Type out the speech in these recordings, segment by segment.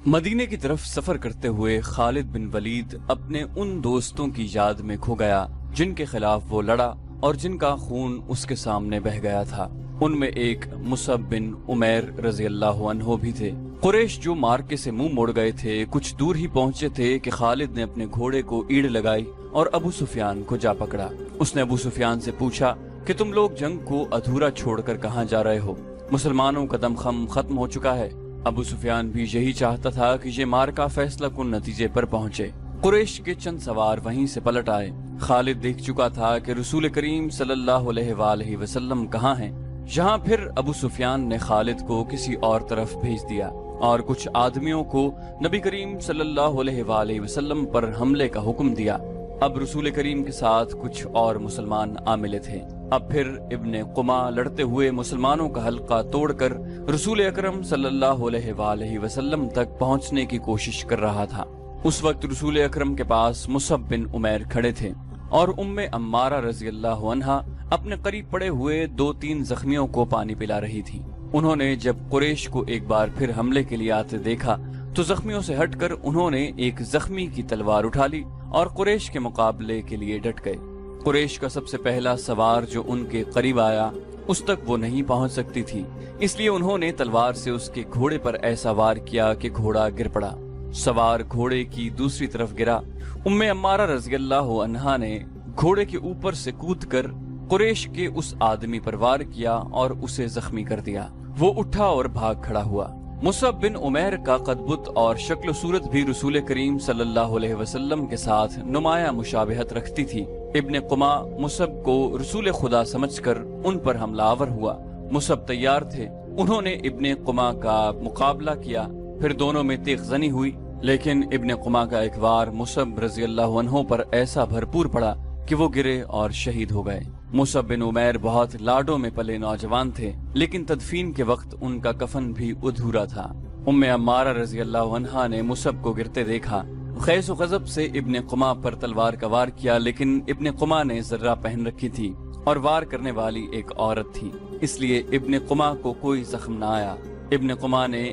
مدینے کی طرف سفر کرتے ہوئے خالد بن ولید اپنے ان دوستوں کی یاد میں کھو گیا جن کے خلاف وہ لڑا اور جن کا خون اس کے سامنے بہہ گیا تھا۔ ان میں ایک مصعب بن عمیر رضی اللہ عنہ بھی تھے۔ قریش جو مارکے سے منہ موڑ گئے تھے کچھ دور ہی پہنچے تھے کہ خالد نے اپنے گھوڑے کو ایڑ لگائی اور ابو سفیان کو جا پکڑا۔ اس نے ابو سفیان سے پوچھا کہ تم لوگ جنگ کو ادھورا چھوڑ کر کہاں جا رہے ہو؟ مسلمانوں کا دم خم ختم ہو چکا ہے۔ ابو سفیان بھی یہی چاہتا تھا کہ یہ مارکا فیصلہ کن نتیجے پر پہنچے۔ قریش کے چند سوار وہیں سے پلٹ آئے۔ خالد دیکھ چکا تھا کہ رسول کریم صلی اللہ علیہ وآلہ وسلم کہاں ہیں۔ یہاں پھر ابو سفیان نے خالد کو کسی اور طرف بھیج دیا اور کچھ آدمیوں کو نبی کریم صلی اللہ علیہ وآلہ وسلم پر حملے کا حکم دیا۔ اب رسول کریم کے ساتھ کچھ اور مسلمان آ ملے تھے۔ اب پھر ابن قمہ لڑتے ہوئے مسلمانوں کا حلقہ توڑ کر رسول اکرم صلی اللہ علیہ وآلہ وسلم تک پہنچنے کی کوشش کر رہا تھا۔ اس وقت رسول اکرم کے پاس مصعب بن عمیر کھڑے تھے اور عمارہ رضی اللہ عنہا اپنے قریب پڑے ہوئے 2-3 زخمیوں کو پانی پلا رہی تھی۔ انہوں نے جب قریش کو ایک بار پھر حملے کے لیے آتے دیکھا تو زخمیوں سے ہٹ کر انہوں نے ایک زخمی کی تلوار اٹھا لی اور قریش کے مقابلے کے لیے ڈٹ گئے۔ قریش کا سب سے پہلا سوار جو ان کے قریب آیا اس تک وہ نہیں پہنچ سکتی تھی، اس لیے انہوں نے تلوار سے اس کے گھوڑے پر ایسا وار کیا کہ گھوڑا گر پڑا۔ سوار گھوڑے کی دوسری طرف گرا۔ عمارہ رضی اللہ عنہا نے گھوڑے کے اوپر سے کود کر قریش کے اس آدمی پر وار کیا اور اسے زخمی کر دیا۔ وہ اٹھا اور بھاگ کھڑا ہوا۔ مصعب بن عمیر کا قد بت اور شکل و صورت بھی رسول کریم صلی اللہ علیہ وسلم کے ساتھ نمایاں مشابہت رکھتی تھی۔ ابن قمہ مصعب کو رسول خدا سمجھ کر ان پر حملہ آور ہوا۔ مصعب تیار تھے، انہوں نے ابن قمہ کا مقابلہ کیا، پھر دونوں میں تیغ زنی ہوئی، لیکن ابن قمہ کا ایک وار مصعب رضی اللہ عنہ پر ایسا بھرپور پڑا کہ وہ گرے اور شہید ہو گئے۔ مصعب بن عمیر بہت لاڈوں میں پلے نوجوان تھے، لیکن تدفین کے وقت ان کا کفن بھی ادھورا تھا۔ عمارہ رضی اللہ عنہا نے مصعب کو گرتے دیکھا، خیز و غضب سے ابن قمہ پر تلوار کا وار کیا، لیکن ابن قمہ نے زرہ پہن رکھی تھی اور وار کرنے والی ایک عورت تھی، اس لیے ابن قمہ کو کوئی زخم نہ آیا۔ ابن قمہ نے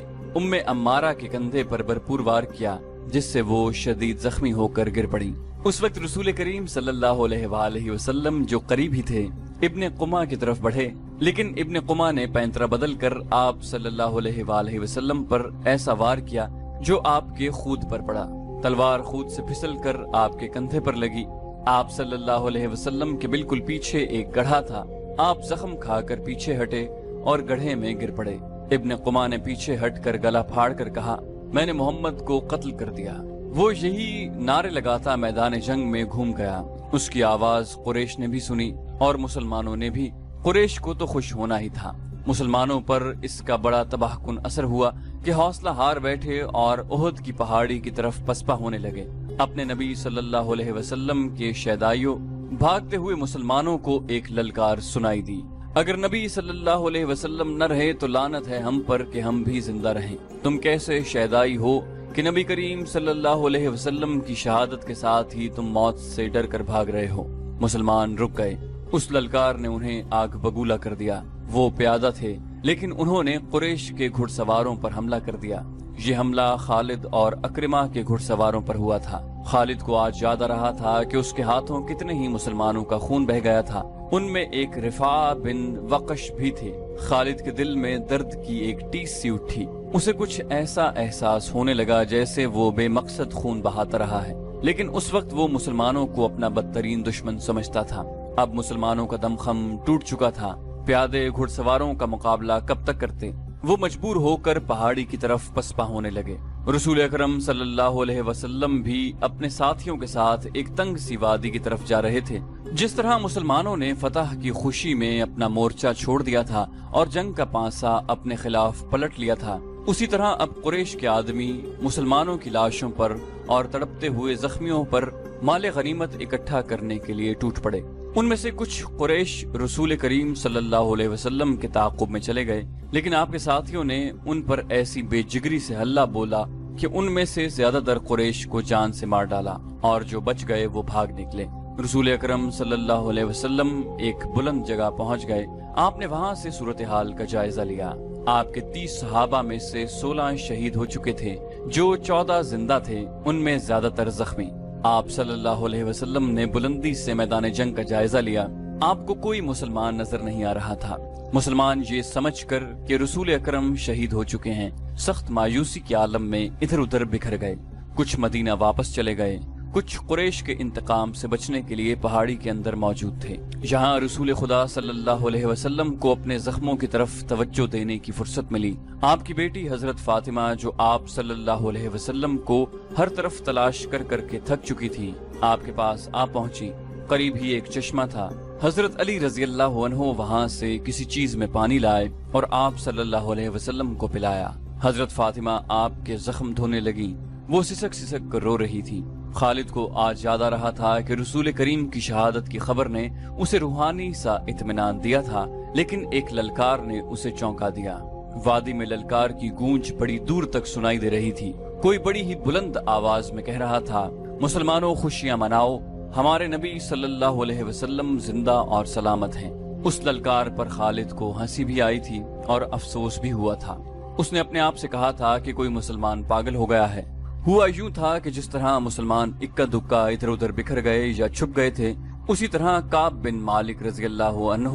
عمارہ کے کندھے پر بھرپور وار کیا جس سے وہ شدید زخمی ہو کر گر پڑی۔ اس وقت رسول کریم صلی اللہ علیہ وآلہ وسلم جو قریب ہی تھے ابن قمہ کی طرف بڑھے، لیکن ابن قمہ نے پینترا بدل کر آپ صلی اللہ علیہ وآلہ وسلم پر ایسا وار کیا جو آپ کے خود پر پڑا۔ تلوار خود سے پھسل کر آپ کے کندھے پر لگی۔ آپ صلی اللہ علیہ وسلم کے بالکل پیچھے ایک گڑھا تھا۔ آپ زخم کھا کر پیچھے ہٹے اور گڑھے میں گر پڑے۔ ابن قمہ نے پیچھے ہٹ کر گلا پھاڑ کر کہا، میں نے محمد کو قتل کر دیا۔ وہ یہی نعرے لگاتا میدان جنگ میں گھوم گیا۔ اس کی آواز قریش نے بھی سنی اور مسلمانوں نے بھی۔ قریش کو تو خوش ہونا ہی تھا۔ مسلمانوں پر اس کا بڑا تباہ کن اثر ہوا کہ حوصلہ ہار بیٹھے اور احد کی پہاڑی کی طرف پسپا ہونے لگے۔ اپنے نبی صلی اللہ علیہ وسلم کے شیدائیوں بھاگتے ہوئے مسلمانوں کو ایک للکار سنائی دی، اگر نبی صلی اللہ علیہ وسلم نہ رہے تو لعنت ہے ہم پر کہ ہم بھی زندہ رہیں۔ تم کیسے شیدائی ہو کہ نبی کریم صلی اللہ علیہ وسلم کی شہادت کے ساتھ ہی تم موت سے ڈر کر بھاگ رہے ہو۔ مسلمان رک گئے۔ اس للکار نے انہیں آگ بگولا کر دیا۔ وہ پیادہ تھے، لیکن انہوں نے قریش کے گھڑ سواروں پر حملہ کر دیا۔ یہ حملہ خالد اور اکرمہ کے گھڑ سواروں پر ہوا تھا۔ خالد کو آج یاد آ رہا تھا کہ اس کے ہاتھوں کتنے ہی مسلمانوں کا خون بہہ گیا تھا۔ ان میں ایک رفاع بن وقش بھی تھے۔ خالد کے دل میں درد کی ایک ٹیس سی اٹھی۔ اسے کچھ ایسا احساس ہونے لگا جیسے وہ بے مقصد خون بہاتا رہا ہے، لیکن اس وقت وہ مسلمانوں کو اپنا بدترین دشمن سمجھتا تھا۔ اب مسلمانوں کا دم خم ٹوٹ چکا تھا۔ پیادے گھڑ سواروں کا مقابلہ کب تک کرتے؟ وہ مجبور ہو کر پہاڑی کی طرف پسپا ہونے لگے۔ رسول اکرم صلی اللہ علیہ وسلم بھی اپنے ساتھیوں کے ساتھ ایک تنگ سی وادی کی طرف جا رہے تھے۔ جس طرح مسلمانوں نے فتح کی خوشی میں اپنا مورچہ چھوڑ دیا تھا اور جنگ کا پانسا اپنے خلاف پلٹ لیا تھا، اسی طرح اب قریش کے آدمی مسلمانوں کی لاشوں پر اور تڑپتے ہوئے زخمیوں پر مال غنیمت اکٹھا کرنے کے لیے ٹوٹ پڑے۔ ان میں سے کچھ قریش رسول کریم صلی اللہ علیہ وسلم کے تعاقب میں چلے گئے، لیکن آپ کے ساتھیوں نے ان پر ایسی بے جگری سے حلہ بولا کہ ان میں سے زیادہ تر قریش کو جان سے مار ڈالا اور جو بچ گئے وہ بھاگ نکلے۔ رسول اکرم صلی اللہ علیہ وسلم ایک بلند جگہ پہنچ گئے۔ آپ نے وہاں سے صورتحال کا جائزہ لیا۔ آپ کے 30 صحابہ میں سے 16 شہید ہو چکے تھے، جو 14 زندہ تھے ان میں زیادہ تر زخمی۔ آپ صلی اللہ علیہ وسلم نے بلندی سے میدان جنگ کا جائزہ لیا۔ آپ کو کوئی مسلمان نظر نہیں آ رہا تھا۔ مسلمان یہ سمجھ کر کہ رسول اکرم شہید ہو چکے ہیں، سخت مایوسی کے عالم میں ادھر ادھر بکھر گئے۔ کچھ مدینہ واپس چلے گئے، کچھ قریش کے انتقام سے بچنے کے لیے پہاڑی کے اندر موجود تھے۔ یہاں رسول خدا صلی اللہ علیہ وسلم کو اپنے زخموں کی طرف توجہ دینے کی فرصت ملی۔ آپ کی بیٹی حضرت فاطمہ، جو آپ صلی اللہ علیہ وسلم کو ہر طرف تلاش کر کر کے تھک چکی تھی، آپ کے پاس آ پہنچی۔ قریب ہی ایک چشمہ تھا۔ حضرت علی رضی اللہ عنہ وہاں سے کسی چیز میں پانی لائے اور آپ صلی اللہ علیہ وسلم کو پلایا۔ حضرت فاطمہ آپ کے زخم دھونے لگی۔ وہ سسک سسک کر رو رہی تھی۔ خالد کو آج یاد آ رہا تھا کہ رسول کریم کی شہادت کی خبر نے اسے روحانی سا اطمینان دیا تھا، لیکن ایک للکار نے اسے چونکا دیا۔ وادی میں للکار کی گونج بڑی دور تک سنائی دے رہی تھی۔ کوئی بڑی ہی بلند آواز میں کہہ رہا تھا، مسلمانوں خوشیاں مناؤ، ہمارے نبی صلی اللہ علیہ وسلم زندہ اور سلامت ہیں۔ اس للکار پر خالد کو ہنسی بھی آئی تھی اور افسوس بھی ہوا تھا۔ اس نے اپنے آپ سے کہا تھا کہ کوئی مسلمان پاگل ہو گیا ہے۔ ہوا یوں تھا کہ جس طرح مسلمان اکا دکا ادھر ادھر بکھر گئے یا چھپ گئے تھے، اسی طرح کعب بن مالک رضی اللہ عنہ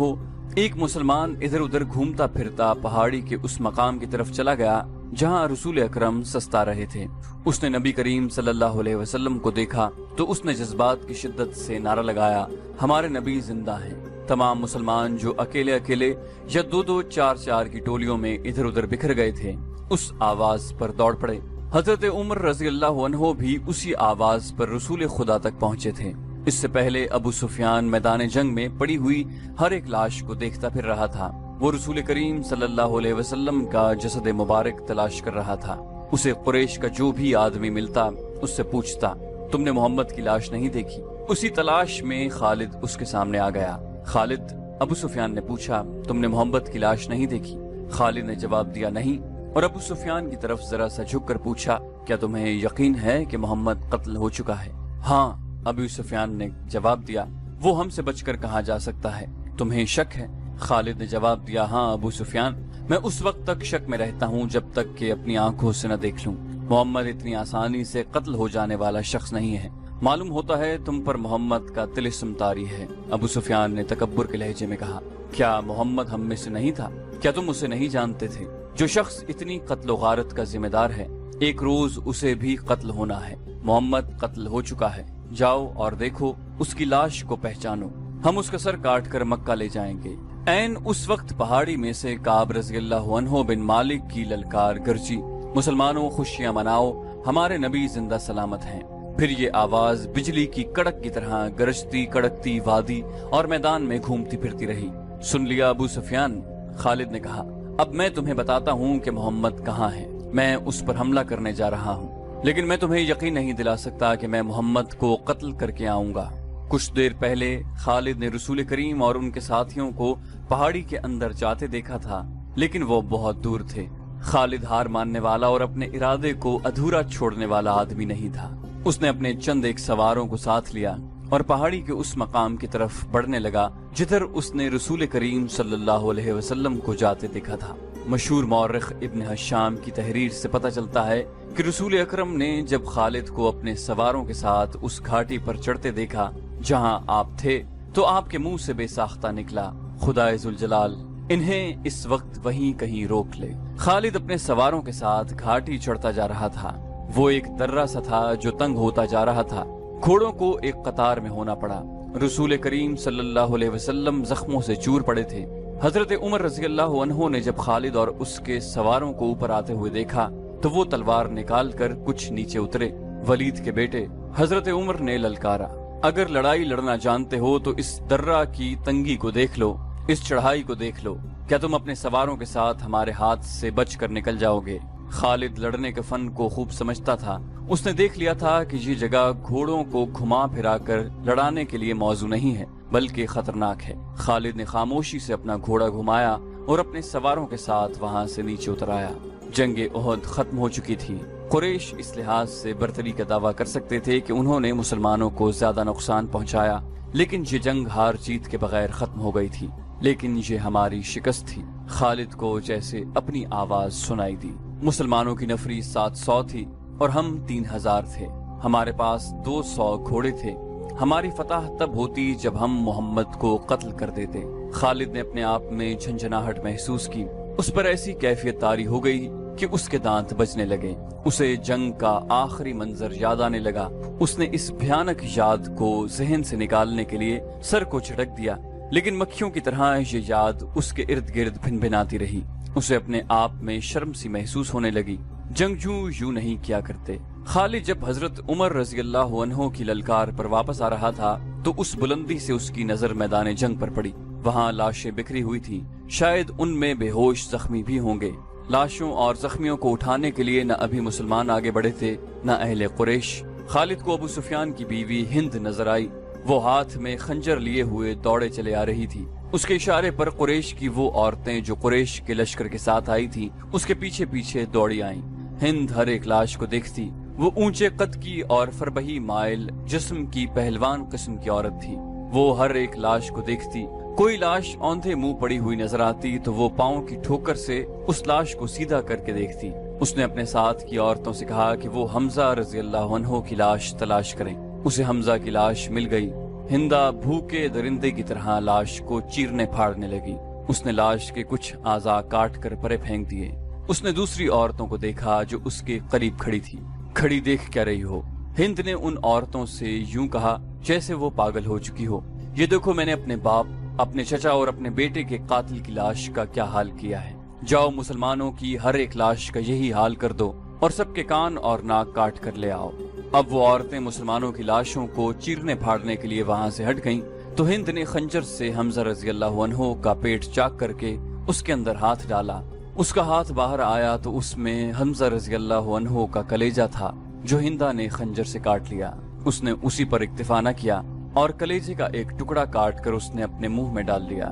ایک مسلمان ادھر ادھر گھومتا پھرتا پہاڑی کے اس مقام کی طرف چلا گیا جہاں رسول اکرم سستا رہے تھے۔ اس نے نبی کریم صلی اللہ علیہ وسلم کو دیکھا تو اس نے جذبات کی شدت سے نعرہ لگایا، ہمارے نبی زندہ ہیں۔ تمام مسلمان جو اکیلے اکیلے یا دو دو چار چار کی ٹولیوں میں ادھر ادھر بکھر گئے تھے، اس آواز پر دوڑ پڑے۔ حضرت عمر رضی اللہ عنہ بھی اسی آواز پر رسول خدا تک پہنچے تھے۔ اس سے پہلے ابو سفیان میدان جنگ میں پڑی ہوئی ہر ایک لاش کو دیکھتا پھر رہا تھا۔ وہ رسول کریم صلی اللہ علیہ وسلم کا جسد مبارک تلاش کر رہا تھا۔ اسے قریش کا جو بھی آدمی ملتا اس سے پوچھتا، تم نے محمد کی لاش نہیں دیکھی؟ اسی تلاش میں خالد اس کے سامنے آ گیا۔ خالد، ابو سفیان نے پوچھا، تم نے محمد کی لاش نہیں دیکھی؟ خالد نے جواب دیا نہیں، اور ابو سفیان کی طرف ذرا سا جھک کر پوچھا، کیا تمہیں یقین ہے کہ محمد قتل ہو چکا ہے؟ ہاں، ابو سفیان نے جواب دیا، وہ ہم سے بچ کر کہاں جا سکتا ہے؟ تمہیں شک ہے؟ خالد نے جواب دیا، ہاں ابو سفیان، میں اس وقت تک شک میں رہتا ہوں جب تک کہ اپنی آنکھوں سے نہ دیکھ لوں۔ محمد اتنی آسانی سے قتل ہو جانے والا شخص نہیں ہے۔ معلوم ہوتا ہے تم پر محمد کا طلسم طاری ہے۔ ابو سفیان نے تکبر کے لہجے میں کہا، کیا محمد ہم میں سے نہیں تھا؟ کیا تم اسے نہیں جانتے تھے؟ جو شخص اتنی قتل و غارت کا ذمہ دار ہے، ایک روز اسے بھی قتل ہونا ہے۔ محمد قتل ہو چکا ہے، جاؤ اور دیکھو، اس کی لاش کو پہچانو، ہم اس کا سر کاٹ کر مکہ لے جائیں گے۔ عین اس وقت پہاڑی میں سے کعب رضی اللہ عنہ بن مالک کی للکار گرجی، مسلمانوں خوشیاں مناؤ، ہمارے نبی زندہ سلامت ہیں۔ پھر یہ آواز بجلی کی کڑک کی طرح گرجتی کڑکتی وادی اور میدان میں گھومتی پھرتی رہی۔ سن لیا ابو سفیان؟ خالد نے کہا، اب میں تمہیں بتاتا ہوں کہ محمد کہاں ہے۔ میں اس پر حملہ کرنے جا رہا ہوں، لیکن میں تمہیں یقین نہیں دلا سکتا کہ میں محمد کو قتل کر کے آؤں گا۔ کچھ دیر پہلے خالد نے رسول کریم اور ان کے ساتھیوں کو پہاڑی کے اندر جاتے دیکھا تھا، لیکن وہ بہت دور تھے۔ خالد ہار ماننے والا اور اپنے ارادے کو ادھورا چھوڑنے والا آدمی نہیں تھا۔ اس نے اپنے چند ایک سواروں کو ساتھ لیا اور پہاڑی کے اس مقام کی طرف بڑھنے لگا جدھر اس نے رسول کریم صلی اللہ علیہ وسلم کو جاتے دیکھا تھا۔ مشہور مورخ ابن حشام کی تحریر سے پتہ چلتا ہے کہ رسول اکرم نے جب خالد کو اپنے سواروں کے ساتھ اس گھاٹی پر چڑھتے دیکھا جہاں آپ تھے تو آپ کے منہ سے بے ساختہ نکلا، خدائے ذوالجلال انہیں اس وقت وہیں کہیں روک لے۔ خالد اپنے سواروں کے ساتھ گھاٹی چڑھتا جا رہا تھا۔ وہ ایک درہ سا تھا جو تنگ ہوتا جا رہا تھا۔ گھوڑوں کو ایک قطار میں ہونا پڑا۔ رسول کریم صلی اللہ علیہ وسلم زخموں سے چور پڑے تھے۔ حضرت عمر رضی اللہ عنہ نے جب خالد اور اس کے سواروں کو اوپر آتے ہوئے دیکھا تو وہ تلوار نکال کر کچھ نیچے اترے۔ ولید کے بیٹے حضرت عمر نے للکارا، اگر لڑائی لڑنا جانتے ہو تو اس درہ کی تنگی کو دیکھ لو، اس چڑھائی کو دیکھ لو، کیا تم اپنے سواروں کے ساتھ ہمارے ہاتھ سے بچ کر نکل جاؤ گے؟ خالد لڑنے کے فن کو خوب سمجھتا تھا۔ اس نے دیکھ لیا تھا کہ یہ جگہ گھوڑوں کو گھما پھرا کر لڑانے کے لیے موزوں نہیں ہے بلکہ خطرناک ہے۔ خالد نے خاموشی سے اپنا گھوڑا گھمایا اور اپنے سواروں کے ساتھ وہاں سے نیچے اتر آیا۔ جنگ احد ختم ہو چکی تھی۔ قریش اس لحاظ سے برتری کا دعویٰ کر سکتے تھے کہ انہوں نے مسلمانوں کو زیادہ نقصان پہنچایا، لیکن یہ جنگ ہار جیت کے بغیر ختم ہو گئی تھی۔ لیکن یہ ہماری شکست تھی۔ خالد کو جیسے اپنی آواز سنائی دی۔ مسلمانوں کی نفری 700 تھی اور ہم 3000 تھے۔ ہمارے پاس 200 گھوڑے تھے۔ ہماری فتح تب ہوتی جب ہم محمد کو قتل کر دیتے۔ خالد نے اپنے آپ میں جھنجھناہٹ محسوس کی۔ اس پر ایسی کیفیت طاری ہو گئی کہ اس کے دانت بجنے لگے۔ اسے جنگ کا آخری منظر یاد آنے لگا۔ اس نے اس بھیانک یاد کو ذہن سے نکالنے کے لیے سر کو جھٹک دیا، لیکن مکھیوں کی طرح یہ یاد اس کے ارد گرد بھن بھناتی رہی۔ اسے اپنے آپ میں شرم سی محسوس ہونے لگی۔ جنگجو یوں نہیں کیا کرتے۔ خالد جب حضرت عمر رضی اللہ عنہ کی للکار پر واپس آ رہا تھا تو اس بلندی سے اس کی نظر میدان جنگ پر پڑی۔ وہاں لاشیں بکھری ہوئی تھیں، شاید ان میں بے ہوش زخمی بھی ہوں گے۔ لاشوں اور زخمیوں کو اٹھانے کے لیے نہ ابھی مسلمان آگے بڑھے تھے نہ اہل قریش۔ خالد کو ابو سفیان کی بیوی ہند نظر آئی۔ وہ ہاتھ میں خنجر لیے ہوئے دوڑے چلے آ رہی تھی۔ اس کے اشارے پر قریش کی وہ عورتیں جو قریش کے لشکر کے ساتھ آئی تھی اس کے پیچھے پیچھے دوڑی آئیں۔ ہند ہر ایک لاش کو دیکھتی۔ وہ اونچے قد کی اور فربہی مائل جسم کی پہلوان قسم کی عورت تھی۔ وہ ہر ایک لاش کو دیکھتی۔ کوئی لاش اوندھے منہ پڑی ہوئی نظر آتی تو وہ پاؤں کی ٹھوکر سے اس لاش کو سیدھا کر کے دیکھتی۔ اس نے اپنے ساتھ کی عورتوں سے کہا کہ وہ حمزہ رضی اللہ عنہ کی لاش تلاش کریں۔ اسے حمزہ کی لاش مل گئی۔ ہندا بھوکے درندے کی طرح لاش کو چیرنے پھاڑنے لگی۔ اس نے لاش کے کچھ اعضاء کاٹ کر پرے پھینک دیے۔ اس نے دوسری عورتوں کو دیکھا جو اس کے قریب کھڑی تھی۔ کھڑی دیکھ کیا رہی ہو؟ ہند نے ان عورتوں سے یوں کہا جیسے وہ پاگل ہو چکی ہو۔ یہ دیکھو میں نے اپنے باپ، اپنے چچا اور اپنے بیٹے کے قاتل کی لاش کا کیا حال کیا ہے۔ جاؤ مسلمانوں کی ہر ایک لاش کا یہی حال کر دو اور سب کے کان اور ناک کاٹ کر لے آؤ۔ اب وہ عورتیں مسلمانوں کی لاشوں کو چیرنے پھاڑنے کے لیے وہاں سے ہٹ گئیں تو ہند نے خنجر سے حمزہ رضی اللہ عنہ کا پیٹ چاک کر کے اس کے اندر ہاتھ ڈالا۔ اس کا ہاتھ باہر آیا تو اس میں حمزہ رضی اللہ عنہ کا کلیجہ تھا جو ہندا نے خنجر سے کاٹ لیا۔ اس نے اسی پر اکتفا نہ کیا اور کلیجے کا ایک ٹکڑا کاٹ کر اس نے اپنے منہ میں ڈال لیا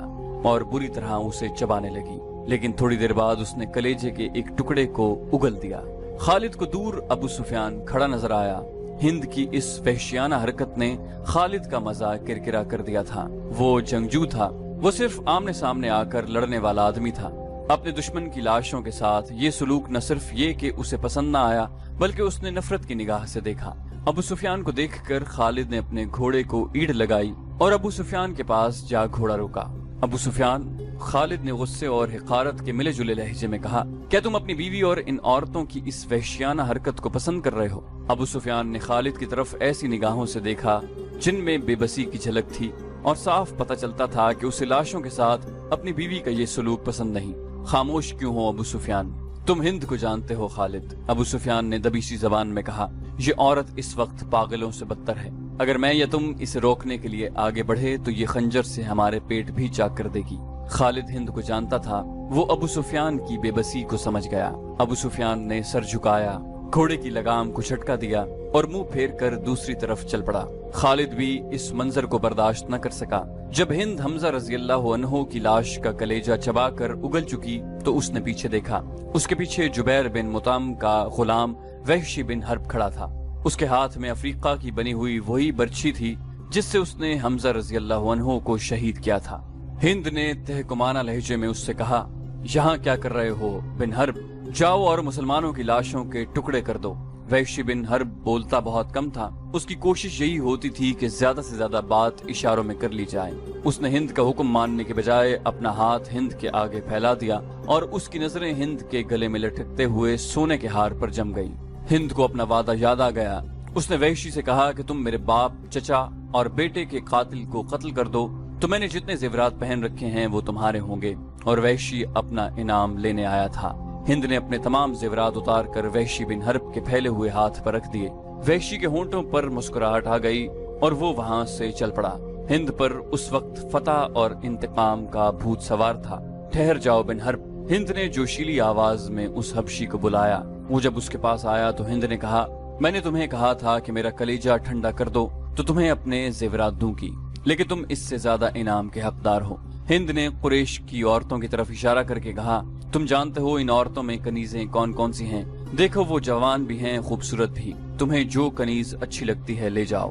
اور بری طرح اسے چبانے لگی، لیکن تھوڑی دیر بعد اس نے کلیجے کے ایک ٹکڑے کو اگل دیا۔ خالد کو دور ابو سفیان کھڑا نظر آیا۔ ہند کی اس وحشیانہ حرکت نے خالد کا مزہ کرکرا کر دیا تھا۔ وہ جنگجو تھا، وہ صرف آمنے سامنے آ کر لڑنے والا آدمی تھا۔ اپنے دشمن کی لاشوں کے ساتھ یہ سلوک نہ صرف یہ کہ اسے پسند نہ آیا بلکہ اس نے نفرت کی نگاہ سے دیکھا۔ ابو سفیان کو دیکھ کر خالد نے اپنے گھوڑے کو ایڑ لگائی اور ابو سفیان کے پاس جا گھوڑا روکا۔ ابو سفیان، خالد نے غصے اور حقارت کے ملے جلے لہجے میں کہا، کیا تم اپنی بیوی اور ان عورتوں کی اس وحشیانہ حرکت کو پسند کر رہے ہو؟ ابو سفیان نے خالد کی طرف ایسی نگاہوں سے دیکھا جن میں بے بسی کی جھلک تھی اور صاف پتہ چلتا تھا کہ اسے لاشوں کے ساتھ اپنی بیوی کا یہ سلوک پسند نہیں۔ خاموش کیوں ہو ابو سفیان؟ تم ہند کو جانتے ہو خالد، ابو سفیان نے دبیسی زبان میں کہا۔ یہ عورت اس وقت پاگلوں سے بدتر ہے۔ اگر میں یا تم اسے روکنے کے لیے آگے بڑھے تو یہ خنجر سے ہمارے پیٹ بھی چاک کر دے گی۔ خالد ہند کو جانتا تھا، وہ ابو سفیان کی بے بسی کو سمجھ گیا۔ ابو سفیان نے سر جھکایا، گھوڑے کی لگام کو جھٹکا دیا اور منہ پھیر کر دوسری طرف چل پڑا۔ خالد بھی اس منظر کو برداشت نہ کر سکا۔ جب ہند حمزہ رضی اللہ عنہ کی لاش کا کلیجہ چبا کر اگل چکی تو اس نے پیچھے دیکھا۔ اس کے پیچھے جبیر بن مطعم کا غلام وحشی بن حرب کھڑا تھا۔ اس کے ہاتھ میں افریقہ کی بنی ہوئی وہی برچھی تھی جس سے اس نے حمزہ رضی اللہ عنہ کو شہید کیا تھا۔ ہند نے تہکمانہ لہجے میں اس سے کہا، یہاں کیا کر رہے ہو بن حرب؟ جاؤ اور مسلمانوں کی لاشوں کے ٹکڑے کر دو۔ وحشی بن حرب بولتا بہت کم تھا۔ اس کی کوشش یہی ہوتی تھی کہ زیادہ سے زیادہ بات اشاروں میں کر لی جائے۔ اس نے ہند کا حکم ماننے کے بجائے اپنا ہاتھ ہند کے آگے پھیلا دیا اور اس کی نظریں ہند کے گلے میں لٹکتے ہوئے سونے کے ہار پر جم گئی۔ ہند کو اپنا وعدہ یاد آ گیا۔ اس نے وحشی سے کہا کہ تم میرے باپ، چچا اور بیٹے کے قاتل کو قتل کر دو تو میں نے جتنے زیورات پہن رکھے ہیں وہ تمہارے ہوں گے۔ اور وحشی اپنا انعام لینے آیا تھا۔ ہند نے اپنے تمام زیورات اتار کر وحشی بن حرب کے پھیلے ہوئے ہاتھ پر رکھ دیے۔ وحشی کے ہونٹوں پر مسکراہٹ آ گئی اور وہ وہاں سے چل پڑا۔ ہند پر اس وقت فتح اور انتقام کا بھوت سوار تھا۔ ٹھہر جاؤ بن حرب، ہند نے جوشیلی آواز میں اس حبشی کو بلایا۔ وہ جب اس کے پاس آیا تو ہند نے کہا، میں نے تمہیں کہا تھا کہ میرا کلیجہ ٹھنڈا کر دو تو تمہیں اپنے زیورات دوں گی، لیکن تم اس سے زیادہ انعام کے حقدار ہو۔ ہند نے قریش کی عورتوں کی طرف اشارہ کر کے کہا، تم جانتے ہو ان عورتوں میں کنیزیں کون کون سی ہیں؟ دیکھو وہ جوان بھی ہیں، خوبصورت بھی، تمہیں جو کنیز اچھی لگتی ہے لے جاؤ۔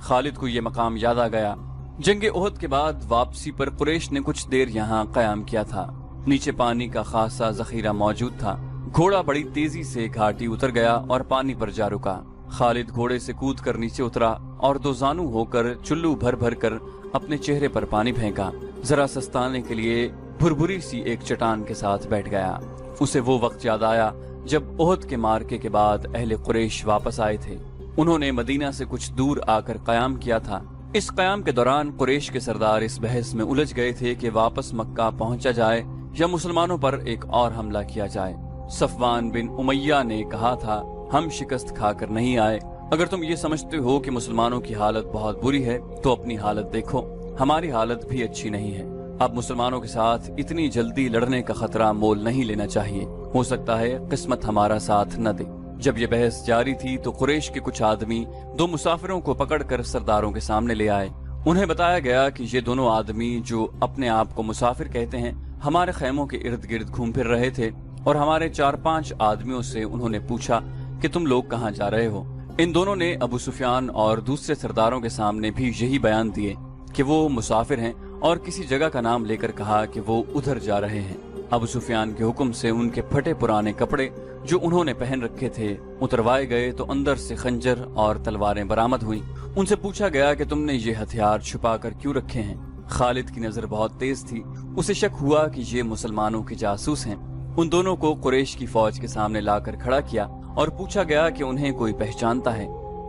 خالد کو یہ مقام یاد آ گیا۔ جنگ احد کے بعد واپسی پر قریش نے کچھ دیر یہاں قیام کیا تھا۔ نیچے پانی کا خاصا ذخیرہ موجود تھا۔ گھوڑا بڑی تیزی سے گھاٹی اتر گیا اور پانی پر جا رکا۔ خالد گھوڑے سے کود کر نیچے اترا اور دو زانو ہو کر چلو بھر بھر کر اپنے چہرے پر پانی پھینکا۔ ذرا سستانے کے لیے بھربھری سی ایک چٹان کے ساتھ بیٹھ گیا۔ اسے وہ وقت یاد آیا جب احد کے مارکے کے بعد اہل قریش واپس آئے تھے۔ انہوں نے مدینہ سے کچھ دور آ کر قیام کیا تھا۔ اس قیام کے دوران قریش کے سردار اس بحث میں الجھ گئے تھے کہ واپس مکہ پہنچا جائے یا مسلمانوں پر ایک اور حملہ کیا جائے۔ صفوان بن امیہ نے کہا تھا، ہم شکست کھا کر نہیں آئے۔ اگر تم یہ سمجھتے ہو کہ مسلمانوں کی حالت بہت بری ہے تو اپنی حالت دیکھو، ہماری حالت بھی اچھی نہیں ہے۔ اب مسلمانوں کے ساتھ اتنی جلدی لڑنے کا خطرہ مول نہیں لینا چاہیے، ہو سکتا ہے قسمت ہمارا ساتھ نہ دے۔ جب یہ بحث جاری تھی تو قریش کے کچھ آدمی دو مسافروں کو پکڑ کر سرداروں کے سامنے لے آئے۔ انہیں بتایا گیا کہ یہ دونوں آدمی جو اپنے آپ کو مسافر کہتے ہیں ہمارے خیموں کے ارد گرد گھوم پھر رہے تھے، اور ہمارے 4-5 آدمیوں سے انہوں نے پوچھا کہ تم لوگ کہاں جا رہے ہو۔ ان دونوں نے ابو سفیان اور دوسرے سرداروں کے سامنے بھی یہی بیان دیے کہ وہ مسافر ہیں، اور کسی جگہ کا نام لے کر کہا کہ وہ ادھر جا رہے ہیں۔ ابو سفیان کے حکم سے ان کے پھٹے پرانے کپڑے جو انہوں نے پہن رکھے تھے اتروائے گئے تو اندر سے خنجر اور تلواریں برآمد ہوئیں۔ ان سے پوچھا گیا کہ تم نے یہ ہتھیار چھپا کر کیوں رکھے ہیں؟ خالد کی نظر بہت تیز تھی، اسے شک ہوا کہ یہ مسلمانوں کے جاسوس ہیں۔ ان دونوں کو قریش کی فوج کے سامنے لا کر کھڑا کیا اور پوچھا گیا کہ انہیں کوئی پہچانتا ہے۔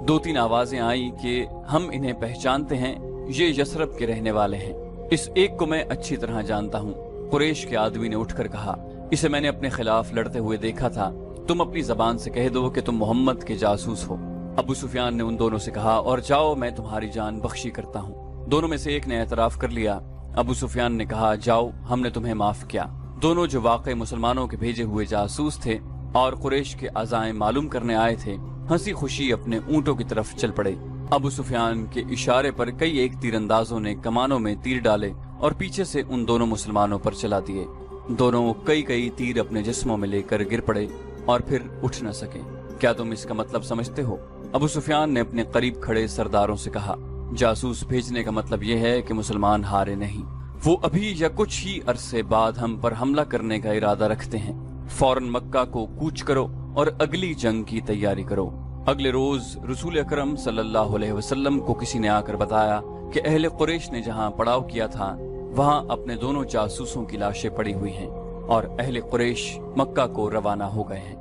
2-3 آوازیں آئیں کہ ہم انہیں پہچانتے ہیں، یہ یثرب کے رہنے والے ہیں، اس ایک کو میں اچھی طرح جانتا ہوں۔ قریش کے آدمی نے اٹھ کر کہا، اسے میں نے اپنے خلاف لڑتے ہوئے دیکھا تھا، تم اپنی زبان سے کہہ دو کہ تم محمد کے جاسوس ہو۔ ابو سفیان نے ان دونوں سے کہا، اور جاؤ میں تمہاری جان بخشی کرتا ہوں۔ دونوں میں سے ایک نے اعتراف کر لیا۔ ابو سفیان نے کہا، جاؤ ہم نے تمہیں معاف کیا۔ دونوں جو واقع مسلمانوں کے بھیجے ہوئے جاسوس تھے اور قریش کے عزائم معلوم کرنے آئے تھے، ہنسی خوشی اپنے اونٹوں کی طرف چل پڑے۔ ابو سفیان کے اشارے پر کئی ایک تیر اندازوں نے کمانوں میں تیر ڈالے اور پیچھے سے ان دونوں مسلمانوں پر چلا دیے۔ دونوں کئی تیر اپنے جسموں میں لے کر گر پڑے اور پھر اٹھ نہ سکے۔ کیا تم اس کا مطلب سمجھتے ہو؟ ابو سفیان نے اپنے قریب کھڑے سرداروں سے کہا، جاسوس بھیجنے کا مطلب یہ ہے کہ مسلمان ہارے نہیں، وہ ابھی یا کچھ ہی عرصے بعد ہم پر حملہ کرنے کا ارادہ رکھتے ہیں۔ فوراً مکہ کو کوچ کرو اور اگلی جنگ کی تیاری کرو۔ اگلے روز رسول اکرم صلی اللہ علیہ وسلم کو کسی نے آ کر بتایا کہ اہل قریش نے جہاں پڑاؤ کیا تھا وہاں اپنے دونوں جاسوسوں کی لاشیں پڑی ہوئی ہیں اور اہل قریش مکہ کو روانہ ہو گئے ہیں۔